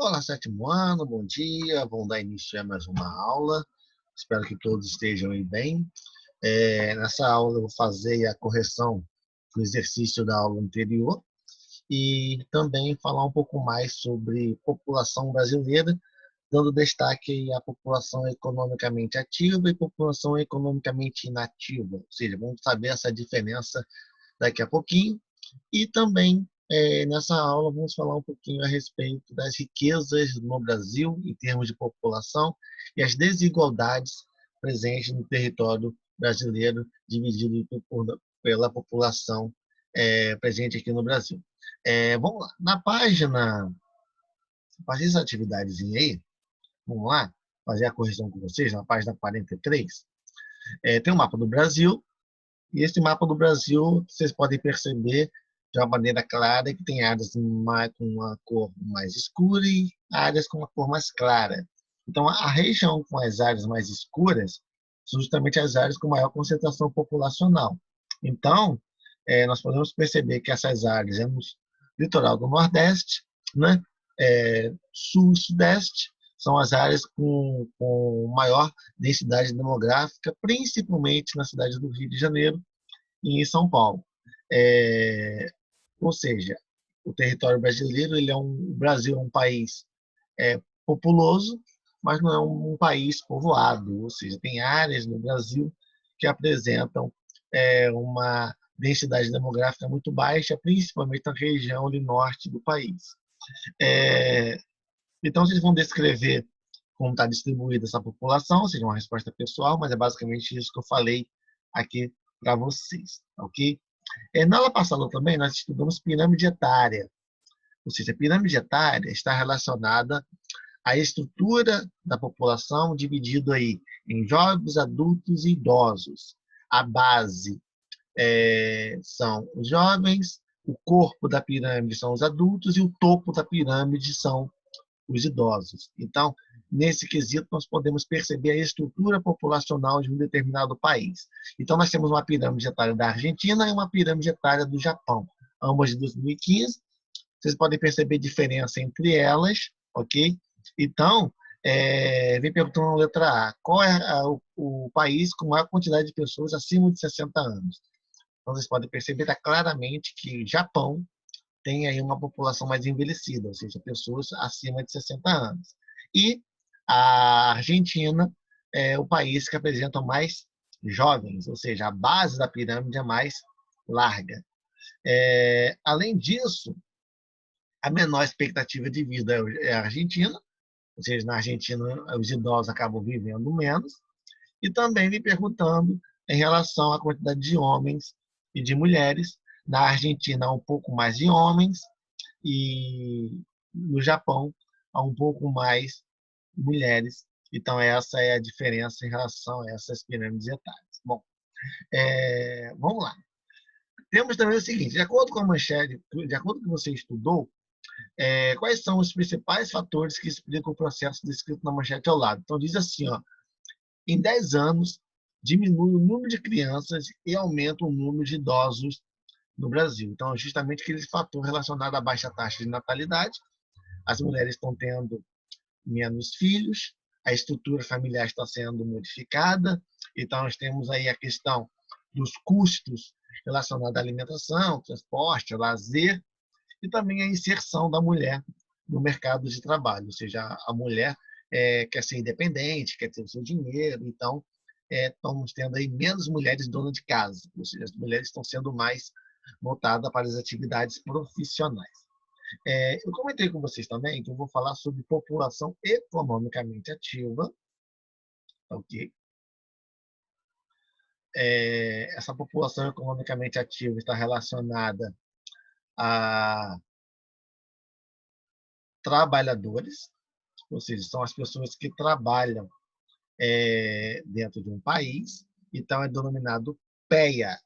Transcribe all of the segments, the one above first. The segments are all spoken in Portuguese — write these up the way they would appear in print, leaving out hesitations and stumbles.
Olá, sétimo ano, bom dia. Vamos dar início a mais uma aula. Espero que todos estejam aí bem. Nessa aula eu vou fazer a correção do exercício da aula anterior e também falar um pouco mais sobre população brasileira, dando destaque aí à população economicamente ativa e população economicamente inativa. Ou seja, vamos saber essa diferença daqui a pouquinho. E também, nessa aula, vamos falar um pouquinho a respeito das riquezas no Brasil, em termos de população, e as desigualdades presentes no território brasileiro, dividido pela população presente aqui no Brasil. Vamos lá. Na página, fazer essa atividadezinha aí, vamos lá, fazer a correção com vocês, na página 43. Tem um mapa do Brasil, e esse mapa do Brasil, vocês podem perceber de uma maneira clara que tem áreas com uma cor mais escura e áreas com uma cor mais clara. Então, a região com as áreas mais escuras são justamente as áreas com maior concentração populacional. Então, nós podemos perceber que essas áreas no litoral do Nordeste, né, Sul e Sudeste, são as áreas com maior densidade demográfica, principalmente na cidade do Rio de Janeiro e em São Paulo. Ou seja, o território brasileiro, o Brasil é um país populoso, mas não é um país povoado, ou seja, tem áreas no Brasil que apresentam uma densidade demográfica muito baixa, principalmente na região ali norte do país. Então, vocês vão descrever como está distribuída essa população, seja uma resposta pessoal, mas é basicamente isso que eu falei aqui para vocês, ok? Na aula passada também nós estudamos pirâmide etária, ou seja, a pirâmide etária está relacionada à estrutura da população dividido aí em jovens, adultos e idosos. A base são os jovens, o corpo da pirâmide são os adultos e o topo da pirâmide são os idosos. Então, nesse quesito, nós podemos perceber a estrutura populacional de um determinado país. Então, nós temos uma pirâmide etária da Argentina e uma pirâmide etária do Japão, ambas de 2015. Vocês podem perceber a diferença entre elas, ok? Então, vem perguntando na letra A, qual é o país com maior quantidade de pessoas acima de 60 anos? Então, vocês podem perceber claramente que Japão tem aí uma população mais envelhecida, ou seja, pessoas acima de 60 anos. E a Argentina é o país que apresenta mais jovens, ou seja, a base da pirâmide é mais larga. Além disso, a menor expectativa de vida é a Argentina, ou seja, na Argentina os idosos acabam vivendo menos, e também me perguntando em relação à quantidade de homens e de mulheres. Na Argentina há um pouco mais de homens e no Japão há um pouco mais mulheres. Então, essa é a diferença em relação a essas pirâmides etárias. Bom, vamos lá. Temos também o seguinte, de acordo com a manchete, de acordo com o que você estudou, quais são os principais fatores que explicam o processo descrito na manchete ao lado? Então, diz assim, ó, em 10 anos, diminui o número de crianças e aumenta o número de idosos no Brasil. Então, justamente aquele fator relacionado à baixa taxa de natalidade, as mulheres estão tendo menos filhos, a estrutura familiar está sendo modificada, então nós temos aí a questão dos custos relacionados à alimentação, transporte, lazer, e também a inserção da mulher no mercado de trabalho, ou seja, a mulher quer ser independente, quer ter o seu dinheiro, então estamos tendo aí menos mulheres donas de casa, ou seja, as mulheres estão sendo mais voltadas para as atividades profissionais. Eu comentei com vocês também que eu vou falar sobre população economicamente ativa, ok? Essa população economicamente ativa está relacionada a trabalhadores, ou seja, são as pessoas que trabalham dentro de um país, então é denominado PEA,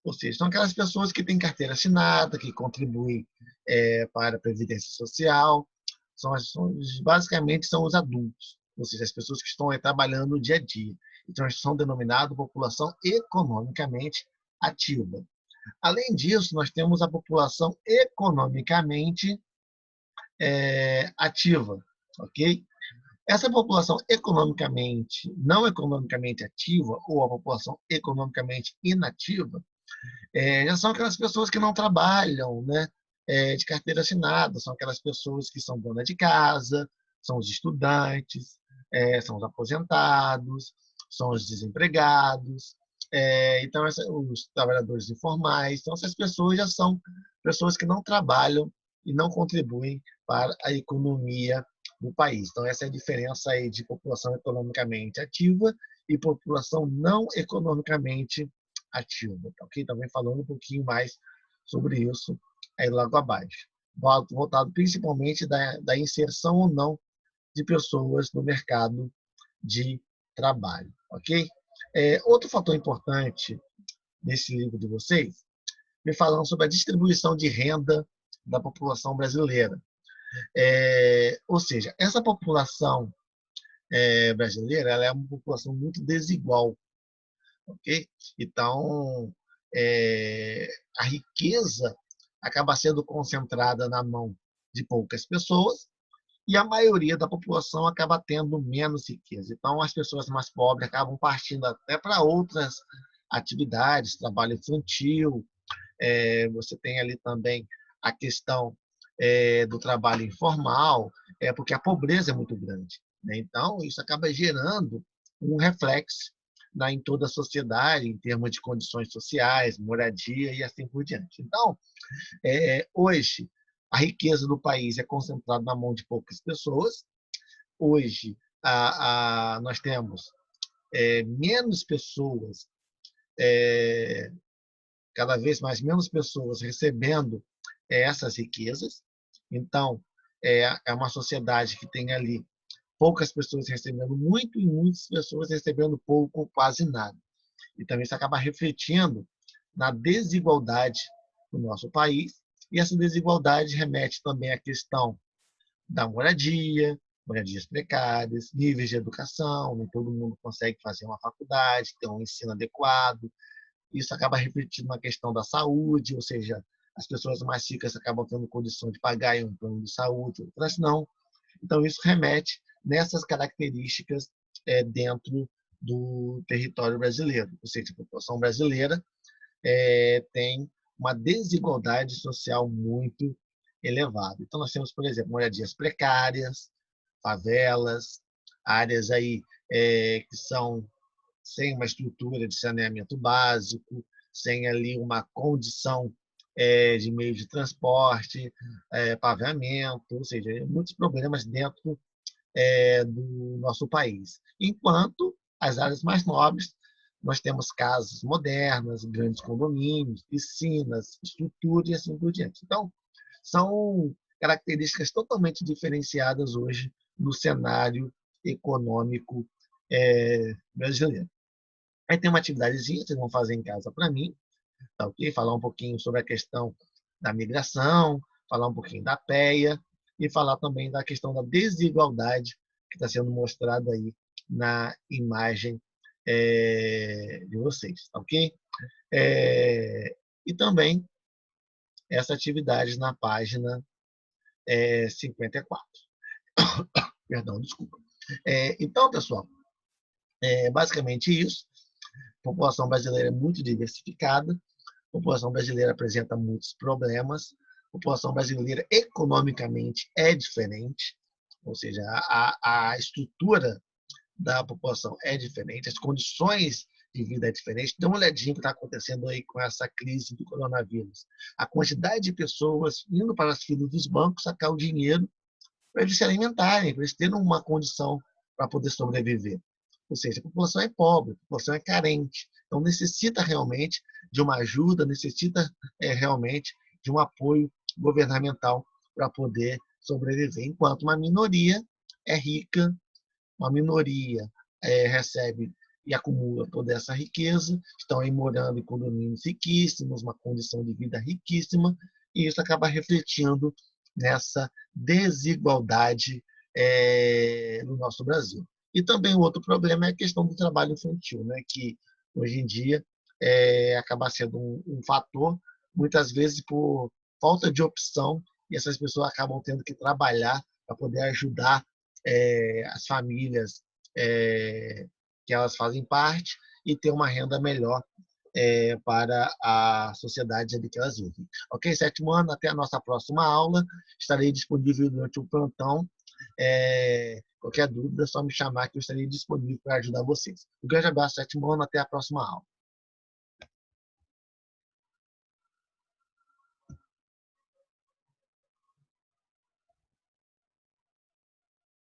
ou seja, são aquelas pessoas que têm carteira assinada, que contribuem para a Previdência Social, basicamente são os adultos, ou seja, as pessoas que estão trabalhando no dia a dia. Então, eles são denominados população economicamente ativa. Além disso, nós temos a população economicamente ativa, ok? Essa população não economicamente ativa, ou a população economicamente inativa, já são aquelas pessoas que não trabalham, né? De carteira assinada, são aquelas pessoas que são donas de casa, são os estudantes, são os aposentados, são os desempregados, então os trabalhadores informais. Então essas pessoas já são pessoas que não trabalham e não contribuem para a economia do país. Então essa é a diferença aí de população economicamente ativa e população não economicamente ativa, tá ok? Também falando um pouquinho mais sobre isso aí logo abaixo, voltado principalmente da inserção ou não de pessoas no mercado de trabalho, ok? Outro fator importante nesse livro de vocês, me falando sobre a distribuição de renda da população brasileira. Ou seja, essa população brasileira, ela é uma população muito desigual, ok? Então, a riqueza acaba sendo concentrada na mão de poucas pessoas e a maioria da população acaba tendo menos riqueza. Então, as pessoas mais pobres acabam partindo até para outras atividades, trabalho infantil. Você tem ali também a questão do trabalho informal, porque a pobreza é muito grande, né? Então, isso acaba gerando um reflexo em toda a sociedade, em termos de condições sociais, moradia e assim por diante. Então, hoje, a riqueza do país é concentrada na mão de poucas pessoas. Hoje, nós temos menos pessoas, cada vez mais menos pessoas recebendo essas riquezas. Então, é uma sociedade que tem ali poucas pessoas recebendo muito e muitas pessoas recebendo pouco ou quase nada. E também isso acaba refletindo na desigualdade no nosso país. E essa desigualdade remete também à questão da moradia, moradias precárias, níveis de educação, nem todo mundo consegue fazer uma faculdade, ter um ensino adequado. Isso acaba refletindo na questão da saúde, ou seja, as pessoas mais ricas acabam tendo condição de pagar em um plano de saúde, outras não. Então, isso remete nessas características dentro do território brasileiro, ou seja, a população brasileira tem uma desigualdade social muito elevada. Então, nós temos, por exemplo, moradias precárias, favelas, áreas aí que são sem uma estrutura de saneamento básico, sem ali uma condição de meio de transporte, paveamento, ou seja, muitos problemas dentro do nosso país. Enquanto as áreas mais nobres, nós temos casas modernas, grandes condomínios, piscinas, estrutura e assim por diante. Então, são características totalmente diferenciadas hoje no cenário econômico brasileiro. Aí tem uma atividadezinha que vocês vão fazer em casa para mim, tá ok? Falar um pouquinho sobre a questão da migração, falar um pouquinho da PEA e falar também da questão da desigualdade que está sendo mostrada aí na imagem de vocês, tá ok? E também essa atividade na página 54. Perdão, desculpa. Então, pessoal, basicamente isso. A população brasileira é muito diversificada, a população brasileira apresenta muitos problemas, a população brasileira economicamente é diferente, ou seja, a estrutura da população é diferente, as condições de vida é diferente. Dê uma olhadinha no que está acontecendo aí com essa crise do coronavírus. A quantidade de pessoas indo para as filas dos bancos sacar o dinheiro para eles se alimentarem, para eles terem uma condição para poder sobreviver. Ou seja, a população é pobre, a população é carente, então necessita realmente de uma ajuda, necessita realmente de um apoio governamental para poder sobreviver, enquanto uma minoria é rica, uma minoria recebe e acumula toda essa riqueza, estão aí morando em condomínios riquíssimos, uma condição de vida riquíssima, e isso acaba refletindo nessa desigualdade no nosso Brasil. E também o outro problema é a questão do trabalho infantil, né, que hoje em dia acaba sendo um fator, muitas vezes por falta de opção e essas pessoas acabam tendo que trabalhar para poder ajudar as famílias que elas fazem parte e ter uma renda melhor para a sociedade ali que elas vivem. Ok, sétimo ano, até a nossa próxima aula. Estarei disponível durante o plantão. Qualquer dúvida, é só me chamar que eu estarei disponível para ajudar vocês. Um grande abraço, sétimo ano, até a próxima aula.